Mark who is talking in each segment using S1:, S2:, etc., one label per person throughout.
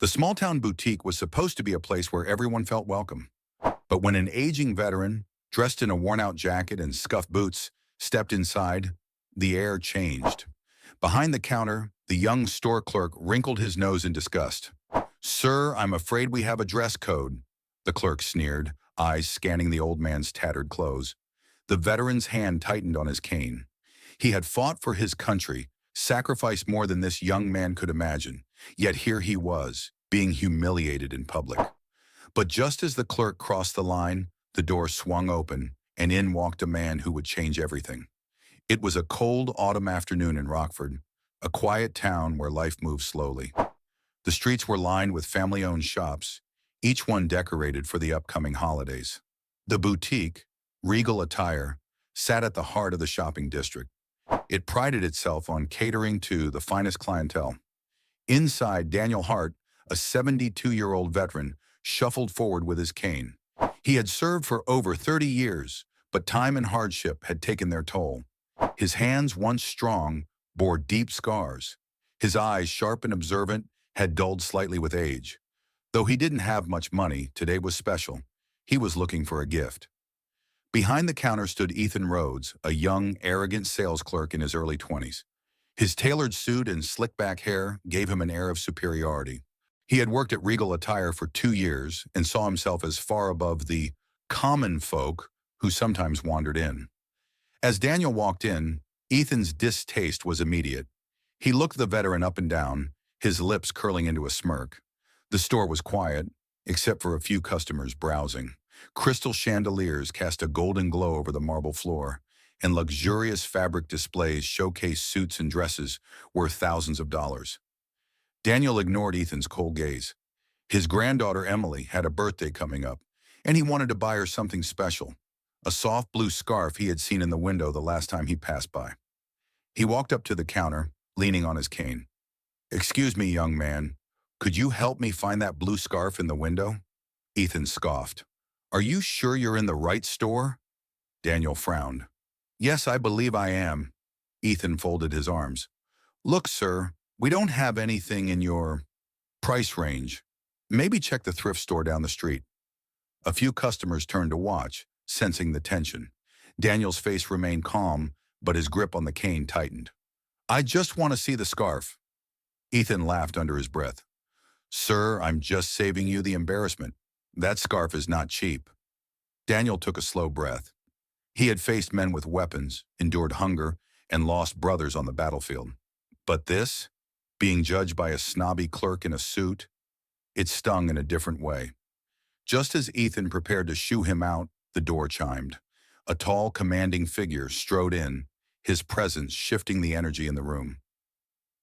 S1: The small-town boutique was supposed to be a place where everyone felt welcome. But when an aging veteran, dressed in a worn-out jacket and scuffed boots, stepped inside, the air changed. Behind the counter, the young store clerk wrinkled his nose in disgust. "Sir, I'm afraid we have a dress code," the clerk sneered, eyes scanning the old man's tattered clothes. The veteran's hand tightened on his cane. He had fought for his country, sacrificed more than this young man could imagine, yet here he was, being humiliated in public. But just as the clerk crossed the line, the door swung open, and in walked a man who would change everything. It was a cold autumn afternoon in Rockford, a quiet town where life moved slowly. The streets were lined with family-owned shops, each one decorated for the upcoming holidays. The boutique, regal attire, sat at the heart of the shopping district. It prided itself on catering to the finest clientele. Inside, Daniel Hart, a 72-year-old veteran, shuffled forward with his cane. He had served for over 30 years, but time and hardship had taken their toll. His hands, once strong, bore deep scars. His eyes, sharp and observant, had dulled slightly with age. Though he didn't have much money, today was special. He was looking for a gift. Behind the counter stood Ethan Rhodes, a young, arrogant sales clerk in his early 20s. His tailored suit and slick-back hair gave him an air of superiority. He had worked at Regal Attire for 2 years and saw himself as far above the common folk who sometimes wandered in. As Daniel walked in, Ethan's distaste was immediate. He looked the veteran up and down, his lips curling into a smirk. The store was quiet, except for a few customers browsing. Crystal chandeliers cast a golden glow over the marble floor, and luxurious fabric displays showcased suits and dresses worth thousands of dollars. Daniel ignored Ethan's cold gaze. His granddaughter Emily had a birthday coming up, and he wanted to buy her something special, a soft blue scarf he had seen in the window the last time he passed by. He walked up to the counter, leaning on his cane. "Excuse me, young man, could you help me find that blue scarf in the window?" Ethan scoffed. "Are you sure you're in the right store?" Daniel frowned. "Yes, I believe I am." Ethan folded his arms. "Look, sir, we don't have anything in your price range. Maybe check the thrift store down the street." A few customers turned to watch, sensing the tension. Daniel's face remained calm, but his grip on the cane tightened. "I just want to see the scarf." Ethan laughed under his breath. "Sir, I'm just saving you the embarrassment. That scarf is not cheap." Daniel took a slow breath. He had faced men with weapons, endured hunger, and lost brothers on the battlefield. But this, being judged by a snobby clerk in a suit, it stung in a different way. Just as Ethan prepared to shoo him out, the door chimed. A tall, commanding figure strode in, his presence shifting the energy in the room.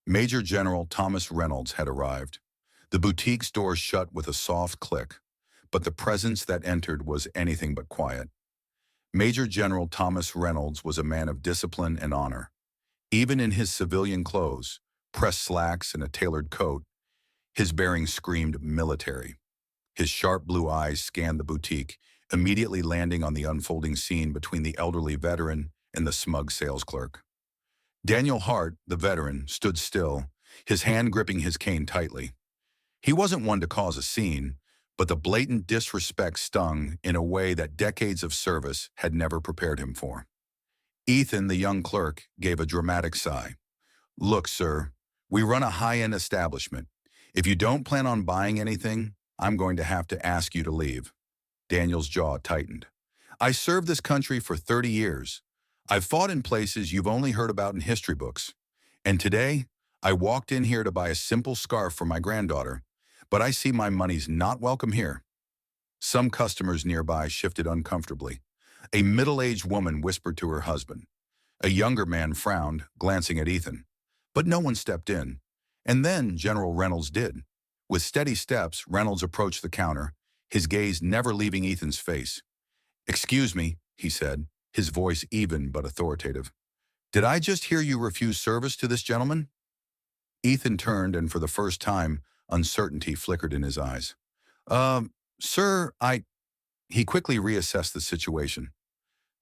S1: Major General Thomas Reynolds had arrived. The boutique's doors shut with a soft click, but the presence that entered was anything but quiet. Major General Thomas Reynolds was a man of discipline and honor. Even in his civilian clothes, pressed slacks and a tailored coat, his bearing screamed military. His sharp blue eyes scanned the boutique, immediately landing on the unfolding scene between the elderly veteran and the smug sales clerk. Daniel Hart, the veteran, stood still, his hand gripping his cane tightly. He wasn't one to cause a scene, but the blatant disrespect stung in a way that decades of service had never prepared him for. Ethan, the young clerk, gave a dramatic sigh. "Look, sir, we run a high-end establishment. If you don't plan on buying anything, I'm going to have to ask you to leave." Daniel's jaw tightened. "I served this country for 30 years. I've fought in places you've only heard about in history books. And today, I walked in here to buy a simple scarf for my granddaughter, but I see my money's not welcome here." Some customers nearby shifted uncomfortably. A middle-aged woman whispered to her husband. A younger man frowned, glancing at Ethan. But no one stepped in. And then General Reynolds did. With steady steps, Reynolds approached the counter, his gaze never leaving Ethan's face. "Excuse me," he said, his voice even but authoritative. "Did I just hear you refuse service to this gentleman?" Ethan turned, and for the first time, uncertainty flickered in his eyes. Sir, He quickly reassessed the situation.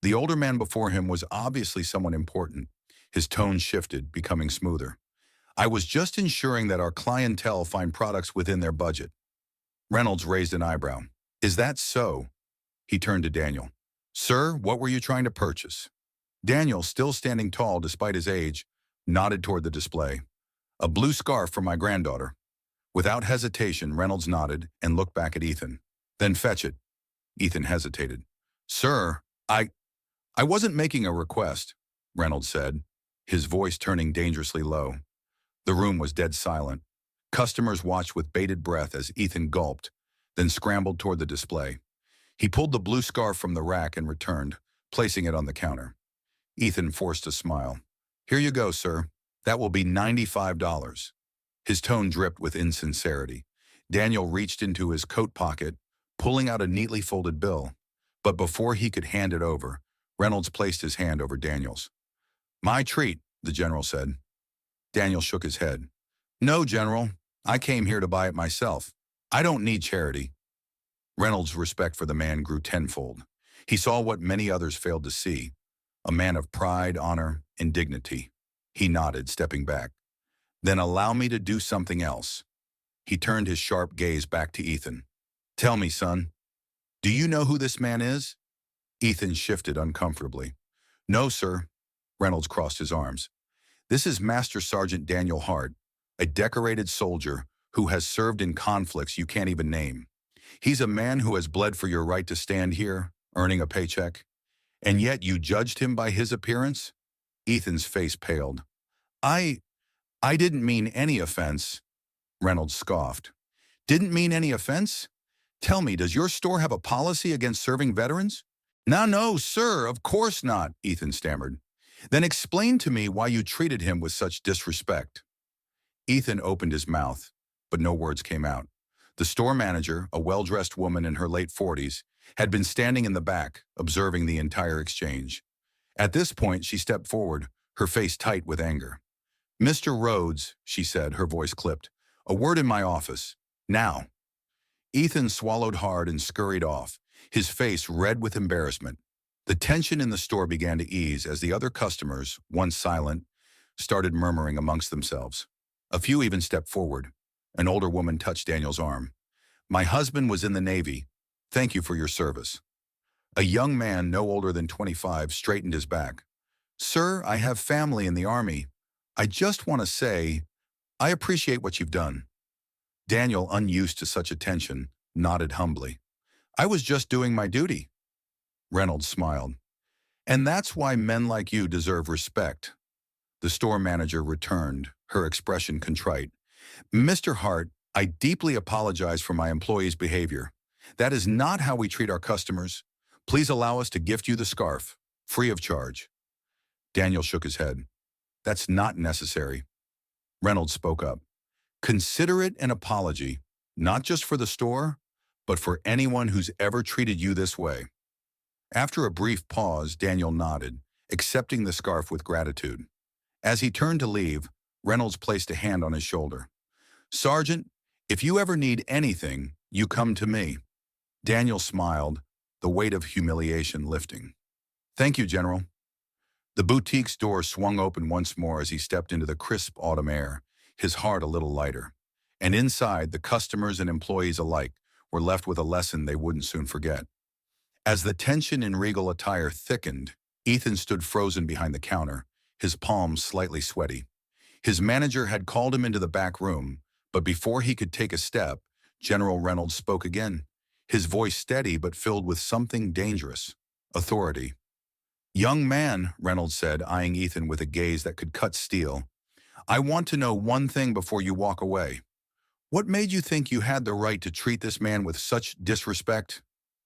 S1: The older man before him was obviously someone important. His tone shifted, becoming smoother. I was just ensuring that our clientele find products within their budget. Reynolds raised an eyebrow. Is that so? He turned to Daniel. Sir, what were you trying to purchase? Daniel, still standing tall despite his age, nodded toward the display. A blue scarf for my granddaughter. Without hesitation, Reynolds nodded and looked back at Ethan. Then fetch it. Ethan hesitated. Sir, I wasn't making a request, Reynolds said, his voice turning dangerously low. The room was dead silent. Customers watched with bated breath as Ethan gulped, then scrambled toward the display. He pulled the blue scarf from the rack and returned, placing it on the counter. Ethan forced a smile. Here you go, sir. That will be $95. His tone dripped with insincerity. Daniel reached into his coat pocket, pulling out a neatly folded bill. But before he could hand it over, Reynolds placed his hand over Daniel's. My treat, the general said. Daniel shook his head. No, General. I came here to buy it myself. I don't need charity. Reynolds' respect for the man grew tenfold. He saw what many others failed to see, a man of pride, honor, and dignity. He nodded, stepping back. Then allow me to do something else. He turned his sharp gaze back to Ethan. Tell me, son, do you know who this man is? Ethan shifted uncomfortably. No, sir. Reynolds crossed his arms. This is Master Sergeant Daniel Hart, a decorated soldier who has served in conflicts you can't even name. He's a man who has bled for your right to stand here, earning a paycheck. And yet you judged him by his appearance? Ethan's face paled. I didn't mean any offense. Reynolds scoffed. Didn't mean any offense? Tell me, does your store have a policy against serving veterans? No, sir, of course not, Ethan stammered. Then explain to me why you treated him with such disrespect. Ethan opened his mouth, but no words came out. The store manager, a well-dressed woman in her late 40s, had been standing in the back, observing the entire exchange. At this point, she stepped forward, her face tight with anger. Mr. Rhodes, she said, her voice clipped, a word in my office. Now. Ethan swallowed hard and scurried off, his face red with embarrassment. The tension in the store began to ease as the other customers, once silent, started murmuring amongst themselves. A few even stepped forward. An older woman touched Daniel's arm. My husband was in the Navy. Thank you for your service. A young man no older than 25 straightened his back. Sir, I have family in the Army. I just want to say, I appreciate what you've done. Daniel, unused to such attention, nodded humbly. I was just doing my duty. Reynolds smiled. And that's why men like you deserve respect. The store manager returned, her expression contrite. Mr. Hart, I deeply apologize for my employee's behavior. That is not how we treat our customers. Please allow us to gift you the scarf, free of charge. Daniel shook his head. That's not necessary. Reynolds spoke up. Consider it an apology, not just for the store, but for anyone who's ever treated you this way. After a brief pause, Daniel nodded, accepting the scarf with gratitude. As he turned to leave, Reynolds placed a hand on his shoulder. Sergeant, if you ever need anything, you come to me. Daniel smiled, the weight of humiliation lifting. Thank you, General. The boutique's door swung open once more as he stepped into the crisp autumn air, his heart a little lighter. And inside, the customers and employees alike were left with a lesson they wouldn't soon forget. As the tension in regal attire thickened, Ethan stood frozen behind the counter, his palms slightly sweaty. His manager had called him into the back room, but before he could take a step, General Reynolds spoke again, his voice steady but filled with something dangerous, authority. Young man, Reynolds said, eyeing Ethan with a gaze that could cut steel, I want to know one thing before you walk away. What made you think you had the right to treat this man with such disrespect?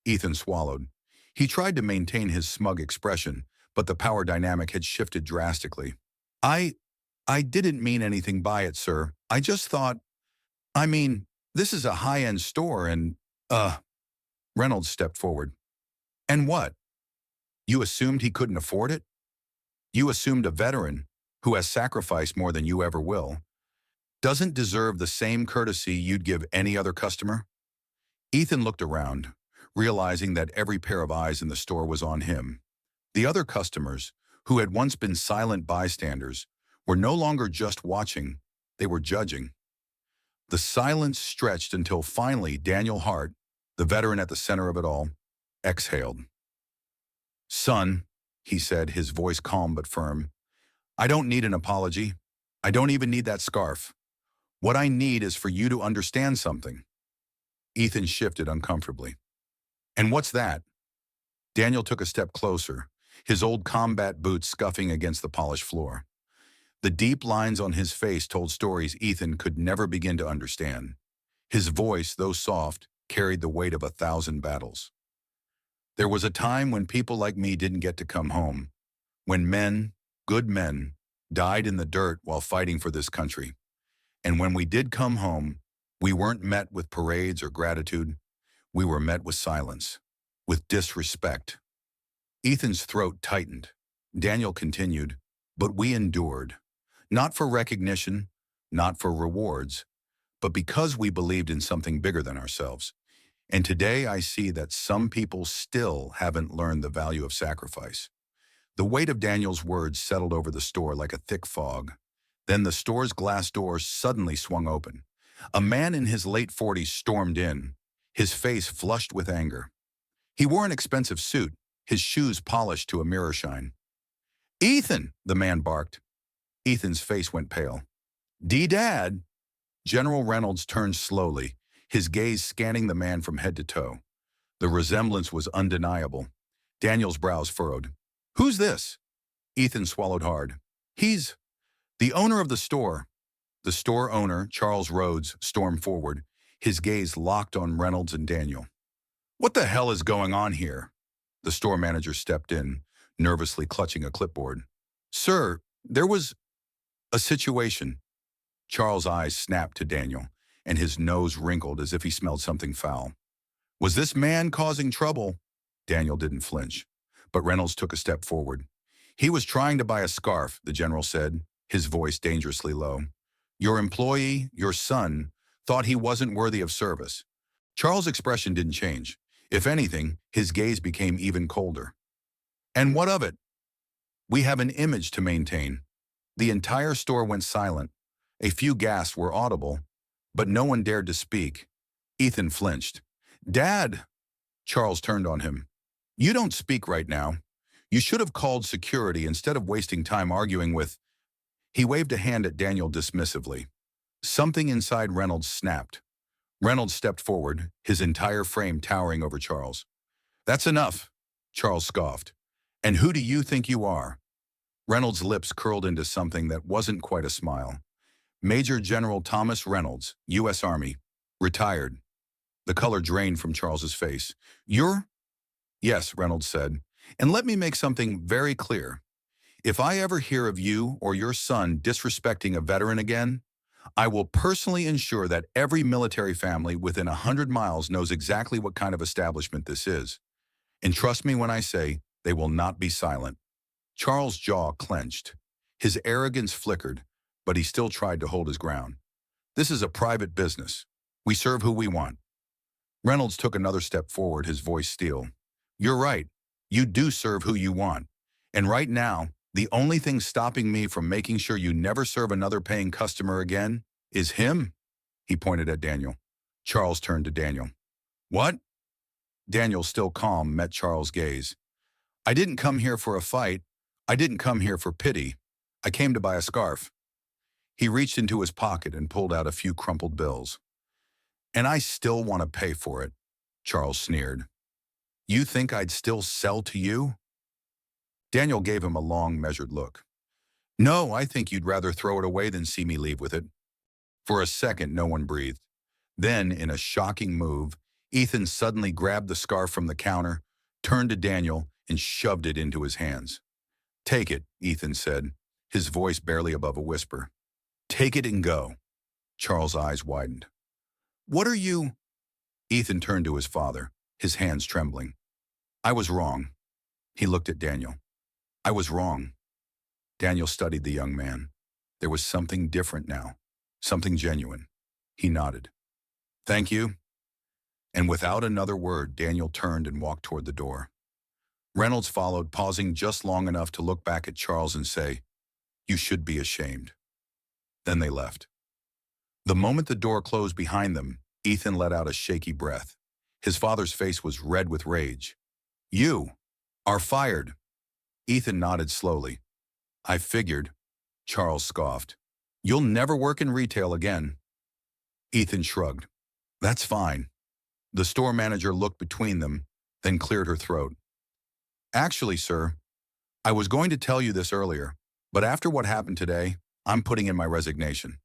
S1: Ethan swallowed. He tried to maintain his smug expression, but the power dynamic had shifted drastically. I didn't mean anything by it, sir. I just thought, this is a high-end store and, Reynolds stepped forward. And what? You assumed he couldn't afford it? You assumed a veteran, who has sacrificed more than you ever will, doesn't deserve the same courtesy you'd give any other customer? Ethan looked around, realizing that every pair of eyes in the store was on him. The other customers, who had once been silent bystanders, were no longer just watching, They were judging. The silence stretched until finally Daniel Hart, the veteran at the center of it all, exhaled. "Son," he said, his voice calm but firm, "I don't need an apology. I don't even need that scarf. What I need is for you to understand something." Ethan shifted uncomfortably. "And what's that?" Daniel took a step closer, his old combat boots scuffing against the polished floor. The deep lines on his face told stories Ethan could never begin to understand. His voice, though soft, carried the weight of 1,000 battles. "There was a time when people like me didn't get to come home, when men, good men, died in the dirt while fighting for this country. And when we did come home, we weren't met with parades or gratitude. We were met with silence, with disrespect." Ethan's throat tightened. Daniel continued, "But we endured. Not for recognition, not for rewards, but because we believed in something bigger than ourselves. And today I see that some people still haven't learned the value of sacrifice." The weight of Daniel's words settled over the store like a thick fog. Then the store's glass doors suddenly swung open. A man in his late 40s stormed in, his face flushed with anger. He wore an expensive suit, his shoes polished to a mirror shine. "Ethan!" the man barked. Ethan's face went pale. "D-Dad!" General Reynolds turned slowly, his gaze scanning the man from head to toe. The resemblance was undeniable. Daniel's brows furrowed. "Who's this?" Ethan swallowed hard. "He's the owner of the store." The store owner, Charles Rhodes, stormed forward, his gaze locked on Reynolds and Daniel. "What the hell is going on here?" The store manager stepped in, nervously clutching a clipboard. "Sir, there was a situation." Charles' eyes snapped to Daniel, and his nose wrinkled as if he smelled something foul. "Was this man causing trouble?" Daniel didn't flinch, but Reynolds took a step forward. "He was trying to buy a scarf," the general said, his voice dangerously low. "Your employee, your son, thought he wasn't worthy of service." Charles' expression didn't change. If anything, his gaze became even colder. "And what of it?" "We have an image to maintain." The entire store went silent. A few gasps were audible, but no one dared to speak. Ethan flinched. "Dad!" Charles turned on him. "You don't speak right now. You should have called security instead of wasting time arguing with—" He waved a hand at Daniel dismissively. Something inside Reynolds snapped. Reynolds stepped forward, his entire frame towering over Charles. "That's enough," Charles scoffed. "And who do you think you are?" Reynolds' lips curled into something that wasn't quite a smile. "Major General Thomas Reynolds, U.S. Army, retired." The color drained from Charles's face. "You're—" "Yes," Reynolds said. "And let me make something very clear. If I ever hear of you or your son disrespecting a veteran again, I will personally ensure that every military family within 100 miles knows exactly what kind of establishment this is. And trust me when I say they will not be silent." Charles' jaw clenched. His arrogance flickered, but he still tried to hold his ground. "This is a private business. We serve who we want." Reynolds took another step forward, his voice steel. "You're right. You do serve who you want. And right now, the only thing stopping me from making sure you never serve another paying customer again is him." He pointed at Daniel. Charles turned to Daniel. "What?" Daniel, still calm, met Charles' gaze. "I didn't come here for a fight. I didn't come here for pity. I came to buy a scarf." He reached into his pocket and pulled out a few crumpled bills. "And I still want to pay for it," Charles sneered. "You think I'd still sell to you?" Daniel gave him a long, measured look. "No, I think you'd rather throw it away than see me leave with it." For a second, no one breathed. Then, in a shocking move, Ethan suddenly grabbed the scarf from the counter, turned to Daniel, and shoved it into his hands. "Take it," Ethan said, his voice barely above a whisper. "Take it and go." Charles' eyes widened. "What are you—" Ethan turned to his father, his hands trembling. "I was wrong." He looked at Daniel. "I was wrong." Daniel studied the young man. There was something different now, something genuine. He nodded. "Thank you." And without another word, Daniel turned and walked toward the door. Reynolds followed, pausing just long enough to look back at Charles and say, "You should be ashamed." Then they left. The moment the door closed behind them, Ethan let out a shaky breath. His father's face was red with rage. "You are fired." Ethan nodded slowly. "I figured," Charles scoffed. "You'll never work in retail again." Ethan shrugged. "That's fine." The store manager looked between them, then cleared her throat. "Actually, sir, I was going to tell you this earlier, but after what happened today, I'm putting in my resignation.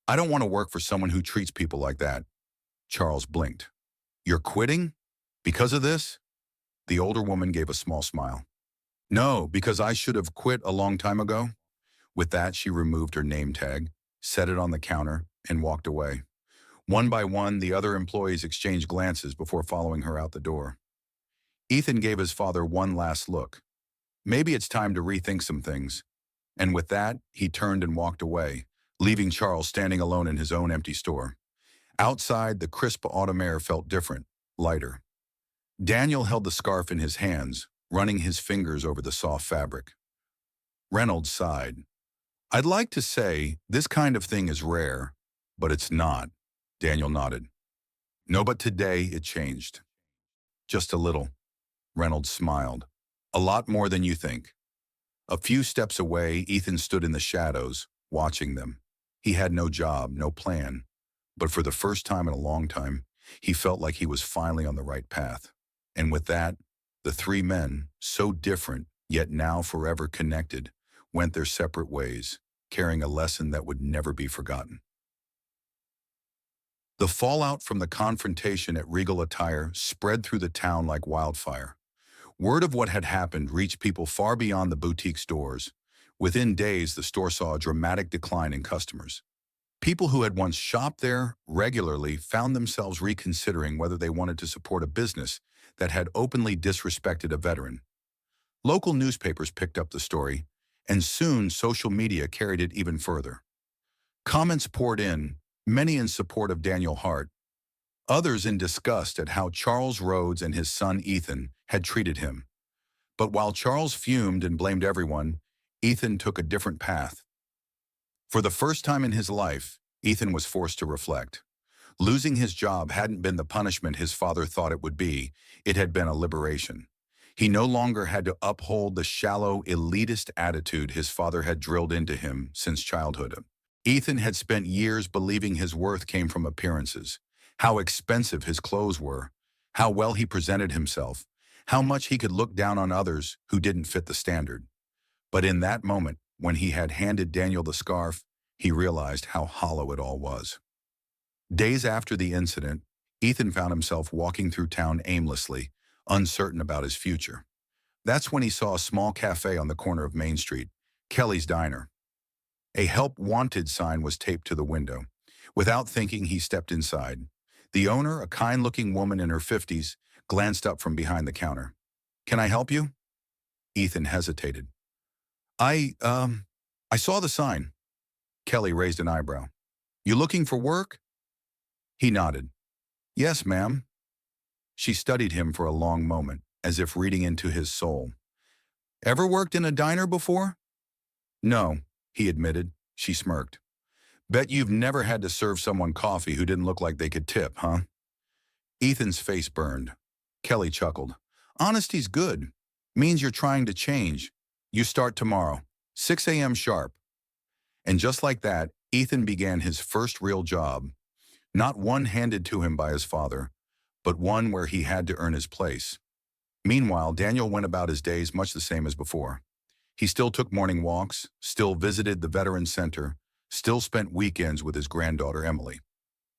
S1: I don't want to work for someone who treats people like that." Charles blinked. "You're quitting? Because of this?" The older woman gave a small smile. "No, because I should have quit a long time ago." With that, she removed her name tag, set it on the counter, and walked away. One by one, the other employees exchanged glances before following her out the door. Ethan gave his father one last look. Maybe it's time to rethink some things. And with that, he turned and walked away, leaving Charles standing alone in his own empty store. Outside, the crisp autumn air felt different, lighter. Daniel held the scarf in his hands, running his fingers over the soft fabric. Reynolds sighed. "I'd like to say this kind of thing is rare, but it's not." Daniel nodded. "No, but today it changed." "Just a little." Reynolds smiled. "A lot more than you think." A few steps away, Ethan stood in the shadows, watching them. He had no job, no plan, but for the first time in a long time, he felt like he was finally on the right path. And with that, the three men, so different, yet now forever connected, went their separate ways, carrying a lesson that would never be forgotten. The fallout from the confrontation at Regal Attire spread through the town like wildfire. Word of what had happened reached people far beyond the boutique stores. Within days, the store saw a dramatic decline in customers. People who had once shopped there regularly found themselves reconsidering whether they wanted to support a business that had openly disrespected a veteran. Local newspapers picked up the story, and soon social media carried it even further. Comments poured in, many in support of Daniel Hart, others in disgust at how Charles Rhodes and his son Ethan had treated him. But while Charles fumed and blamed everyone, Ethan took a different path. For the first time in his life, Ethan was forced to reflect. Losing his job hadn't been the punishment his father thought it would be. It had been a liberation. He no longer had to uphold the shallow, elitist attitude his father had drilled into him since childhood. Ethan had spent years believing his worth came from appearances, how expensive his clothes were, how well he presented himself, how much he could look down on others who didn't fit the standard. But in that moment, when he had handed Daniel the scarf, he realized how hollow it all was. Days after the incident, Ethan found himself walking through town aimlessly, uncertain about his future. That's when he saw a small cafe on the corner of Main Street, Kelly's Diner. A help wanted sign was taped to the window. Without thinking, he stepped inside. The owner, a kind-looking woman in her 50s, glanced up from behind the counter. "Can I help you?" Ethan hesitated. I saw the sign." Kelly raised an eyebrow. "You looking for work?" He nodded. "Yes, ma'am." She studied him for a long moment, as if reading into his soul. "Ever worked in a diner before?" "No," he admitted. She smirked. "Bet you've never had to serve someone coffee who didn't look like they could tip, huh?" Ethan's face burned. Kelly chuckled. "Honesty's good. Means you're trying to change. You start tomorrow, 6 a.m. sharp." And just like that, Ethan began his first real job. Not one handed to him by his father, but one where he had to earn his place. Meanwhile, Daniel went about his days much the same as before. He still took morning walks, still visited the Veterans Center, still spent weekends with his granddaughter Emily.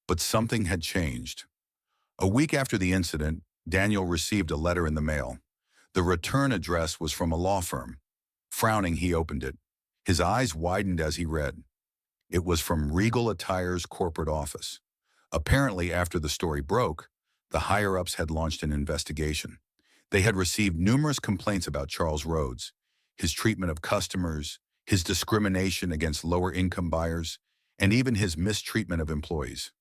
S1: But something had changed. A week after the incident, Daniel received a letter in the mail. The return address was from a law firm. Frowning, he opened it. His eyes widened as he read. It was from Regal Attire's corporate office. Apparently, after the story broke, the higher-ups had launched an investigation. They had received numerous complaints about Charles Rhodes, his treatment of customers, his discrimination against lower-income buyers, and even his mistreatment of employees.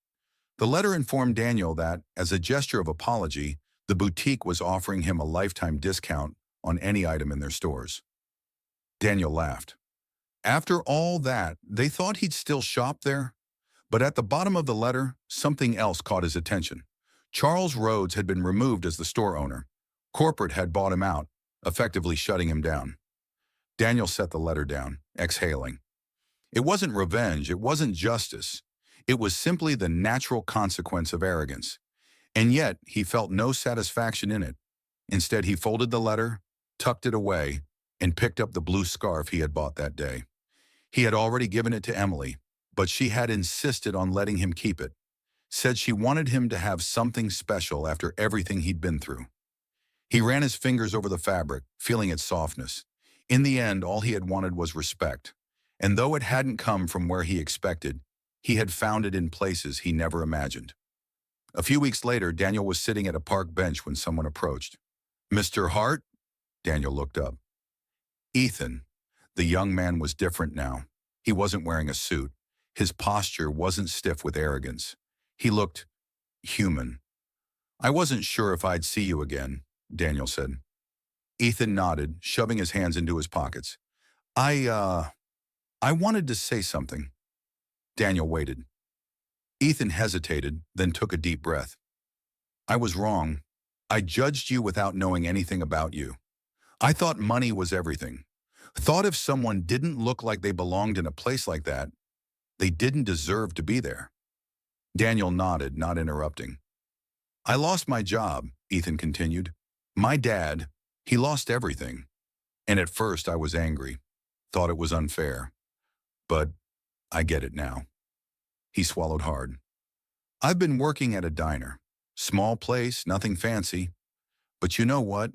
S1: The letter informed Daniel that, as a gesture of apology, the boutique was offering him a lifetime discount on any item in their stores. Daniel laughed. After all that, they thought he'd still shop there? But at the bottom of the letter, something else caught his attention. Charles Rhodes had been removed as the store owner. Corporate had bought him out, effectively shutting him down. Daniel set the letter down, exhaling. It wasn't revenge, it wasn't justice. It was simply the natural consequence of arrogance. And yet, he felt no satisfaction in it. Instead, he folded the letter, tucked it away, and picked up the blue scarf he had bought that day. He had already given it to Emily, but she had insisted on letting him keep it. Said she wanted him to have something special after everything he'd been through. He ran his fingers over the fabric, feeling its softness. In the end, all he had wanted was respect. And though it hadn't come from where he expected, he had found it in places he never imagined. A few weeks later, Daniel was sitting at a park bench when someone approached. "Mr. Hart?" Daniel looked up. Ethan. The young man was different now. He wasn't wearing a suit. His posture wasn't stiff with arrogance. He looked human. "I wasn't sure if I'd see you again," Daniel said. Ethan nodded, shoving his hands into his pockets. I wanted to say something." Daniel waited. Ethan hesitated, then took a deep breath. "I was wrong. I judged you without knowing anything about you. I thought money was everything. Thought if someone didn't look like they belonged in a place like that, they didn't deserve to be there." Daniel nodded, not interrupting. "I lost my job," Ethan continued. "My dad, he lost everything. And at first I was angry, thought it was unfair. But I get it now." He swallowed hard. "I've been working at a diner. Small place, nothing fancy. But you know what?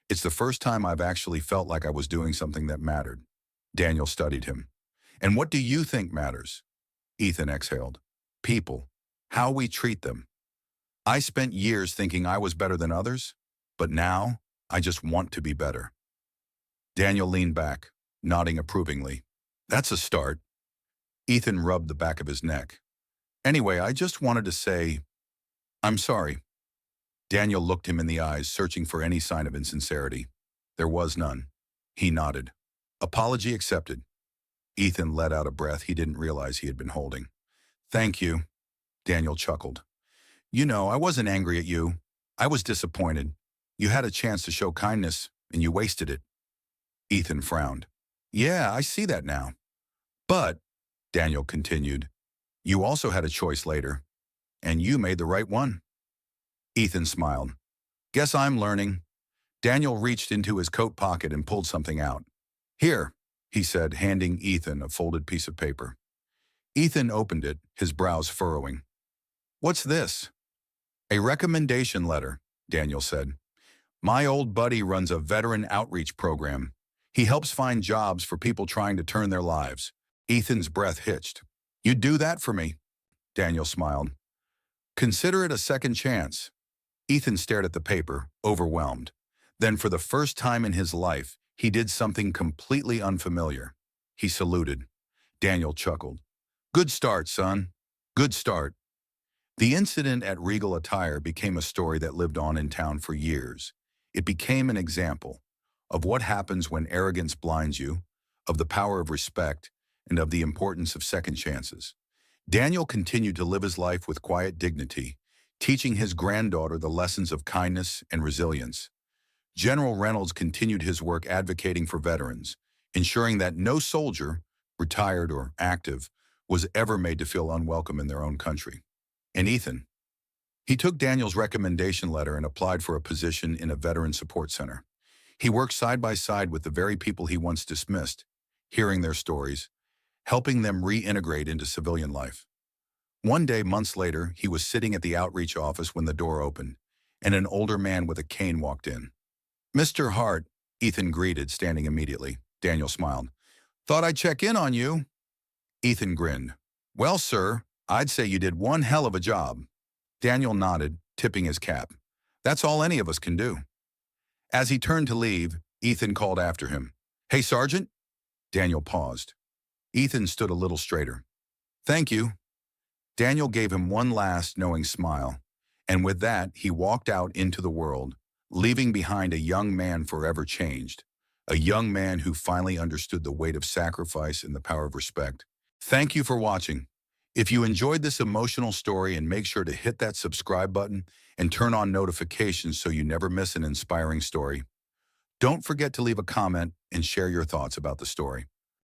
S1: It's the first time I've actually felt like I was doing something that mattered." Daniel studied him. "And what do you think matters?" Ethan exhaled. "People. How we treat them. I spent years thinking I was better than others, but now I just want to be better." Daniel leaned back, nodding approvingly. "That's a start." Ethan rubbed the back of his neck. "Anyway, I just wanted to say, I'm sorry." Daniel looked him in the eyes, searching for any sign of insincerity. There was none. He nodded. "Apology accepted." Ethan let out a breath he didn't realize he had been holding. "Thank you." Daniel chuckled. "You know, I wasn't angry at you. I was disappointed. You had a chance to show kindness, and you wasted it." Ethan frowned. "Yeah, I see that now. But," Daniel continued, "you also had a choice later, and you made the right one." Ethan smiled. "Guess I'm learning." Daniel reached into his coat pocket and pulled something out. "Here," he said, handing Ethan a folded piece of paper. Ethan opened it, his brows furrowing. "What's this?" "A recommendation letter," Daniel said. "My old buddy runs a veteran outreach program. He helps find jobs for people trying to turn their lives." Ethan's breath hitched. "You'd do that for me?" Daniel smiled. "Consider it a second chance." Ethan stared at the paper, overwhelmed. Then for the first time in his life, he did something completely unfamiliar. He saluted. Daniel chuckled. "Good start, son. Good start." The incident at Regal Attire became a story that lived on in town for years. It became an example of what happens when arrogance blinds you, of the power of respect, and of the importance of second chances. Daniel continued to live his life with quiet dignity, teaching his granddaughter the lessons of kindness and resilience. General Reynolds continued his work advocating for veterans, ensuring that no soldier, retired or active, was ever made to feel unwelcome in their own country. And Ethan? He took Daniel's recommendation letter and applied for a position in a veteran support center. He worked side by side with the very people he once dismissed, hearing their stories, helping them reintegrate into civilian life. One day, months later, he was sitting at the outreach office when the door opened, and an older man with a cane walked in. "Mr. Hart," Ethan greeted, standing immediately. Daniel smiled. "Thought I'd check in on you." Ethan grinned. "Well, sir, I'd say you did one hell of a job." Daniel nodded, tipping his cap. "That's all any of us can do." As he turned to leave, Ethan called after him. "Hey, Sergeant." Daniel paused. Ethan stood a little straighter. "Thank you." Daniel gave him one last knowing smile, and with that, he walked out into the world, leaving behind a young man forever changed, a young man who finally understood the weight of sacrifice and the power of respect. Thank you for watching. If you enjoyed this emotional story, and make sure to hit that subscribe button and turn on notifications so you never miss an inspiring story. Don't forget to leave a comment and share your thoughts about the story.